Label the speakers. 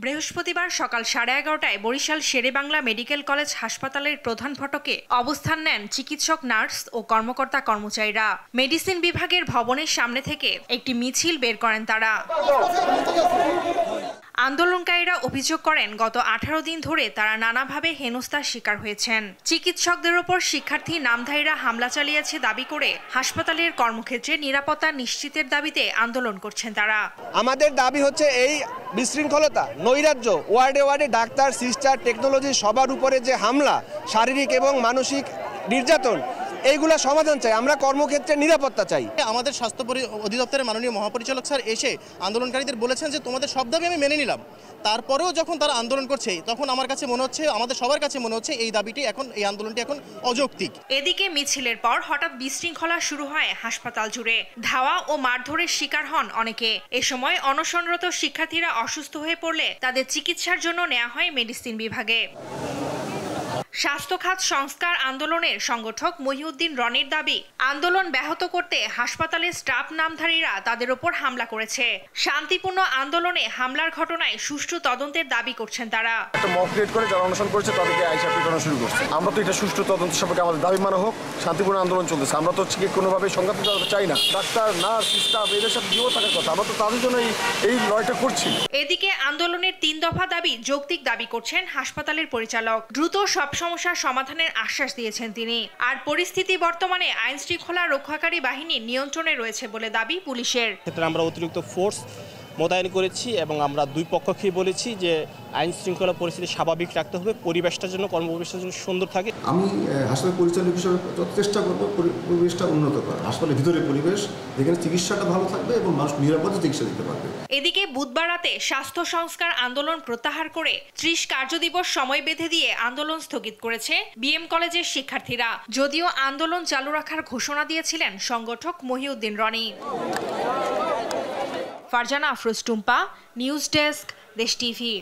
Speaker 1: বৃহস্পতিবার সকাল 11:30টায় Barishal Sherebangla medical college হাসপাতালের প্রধান ফটকে অবস্থান নেন চিকিৎসক, নার্স ও কর্মকর্তা কর্মচারীরা। মেডিসিন বিভাগের ভবনের সামনে থেকে একটি মিছিল বের করেন তারা। আন্দোলনকারীরা অভিযোগ করেন, গত 18 দিন ধরে তারা নানাভাবে হেনস্থার শিকার হয়েছেন। চিকিৎসকদের ওপর শিক্ষার্থী নামধারীরা হামলা চালিয়েছে দাবি করে হাসপাতালের কর্মক্ষেত্রে নিরাপত্তা নিশ্চিতের দাবিতে আন্দোলন করছেন তারা।
Speaker 2: আমাদের দাবি হচ্ছে এই বিশৃঙ্খলতা, নৈরাজ্য, ওয়ার্ডে ওয়ার্ডে ডাক্তার, সিস্টার, টেকনোলজি সবার উপরে যে হামলা, শারীরিক এবং মানসিক নির্যাতন, এইগুলা সমাধান চাই। আমরা কর্মক্ষেত্রে নিরাপত্তা চাই।
Speaker 3: আমাদের স্বাস্থ্য অধিদপ্তরের মাননীয় মহাপরিচালক স্যার এসে আন্দোলনকারীদের বলেছেন যে তোমাদের সব দাবি আমি মেনে নিলাম। তারপরেও যখন তারা আন্দোলন করছে, তখন আমার কাছে মনে হচ্ছে, আমাদের সবার কাছে মনে হচ্ছে এই দাবিটি এখন, এই আন্দোলনটি এখন অযৌক্তিক।
Speaker 1: এদিকে মিছিলের পর হঠাৎ বিশৃঙ্খলা শুরু হয় হাসপাতাল জুড়ে। ধাওয়া ও মারধরের শিকার হন অনেকে। এ সময় অনশনরত শিক্ষার্থীরা অসুস্থ হয়ে পড়লে তাদের চিকিৎসার জন্য নেওয়া হয় মেডিসিন বিভাগে। স্বাস্থ্য খাত সংস্কার আন্দোলনের সংগঠক মহিউদ্দিন রনির দাবি, আন্দোলন ব্যাহত করতে হাসপাতালের স্টাফ নামধারীরা তাদের ওপর হামলা করেছে। শান্তিপূর্ণ আন্দোলনে হামলার ঘটনায় সুষ্ঠু তদন্তের দাবি করছেন তারা।
Speaker 4: একটা মক ক্রিয়েট করে যারা অনশন করেছে তাদেরকে আইসা পিটানো শুরু করছে। আমরা তো এটা সুষ্ঠু তদন্ত সম্পর্কে আমাদের দাবি মানা হোক, শান্তিপূর্ণ আন্দোলন চলতেছে। আমরা তো কোনোভাবে সংঘাত চাই না। ডাক্তার, নার্স, স্টাফ এদের সাথে জীবন থাকার কথা। আমরা তো তাদের জন্য এই লড়াইটা করছি।
Speaker 1: এদিকে আন্দোলনের 3 দফা দাবি যৌক্তিক দাবি করছেন হাসপাতালের পরিচালক। দ্রুত সব সমস্যার সমাধানের আশ্বাস দিয়েছেন তিনি। আর পরিস্থিতি বর্তমানে আইন শৃঙ্খলা রক্ষাকারী বাহিনীর নিয়ন্ত্রণে রয়েছে বলে দাবি পুলিশের।
Speaker 5: ক্ষেত্রে আমরা অতিরিক্ত ফোর্স মোতায়েন করেছি এবং আমরা দুই পক্ষকেই বলেছি যে আইন শৃঙ্খলা পরিস্থিতি স্বাভাবিক রাখতে হবে, পরিবেশটার জন্য, কর্মপরিবেশটার জন্য সুন্দর থাকে।
Speaker 6: আমি হাসপাতাল পরিচালক হিসেবে চেষ্টা করবো পরিবেশটা উন্নত করা, হাসপাতালের ভিতরে পরিবেশ যেখানে চিকিৎসাটা ভালো থাকবে এবং মানুষ নিরাপদে চিকিৎসা দিতে পারবে।
Speaker 1: এদিকে বুধবার রাতে স্বাস্থ্য সংস্কার আন্দোলন প্রত্যাহার করে 30 কার্যদিবস সময় বেঁধে দিয়ে আন্দোলন স্থগিত করেছে বিএম কলেজের শিক্ষার্থীরা। যদিও আন্দোলন চালু রাখার ঘোষণা দিয়েছিলেন সংগঠক মহিউদ্দিন রনি। ফারজানা আফরোজ টুম্পা, নিউজ ডেস্ক, দেশ টিভি।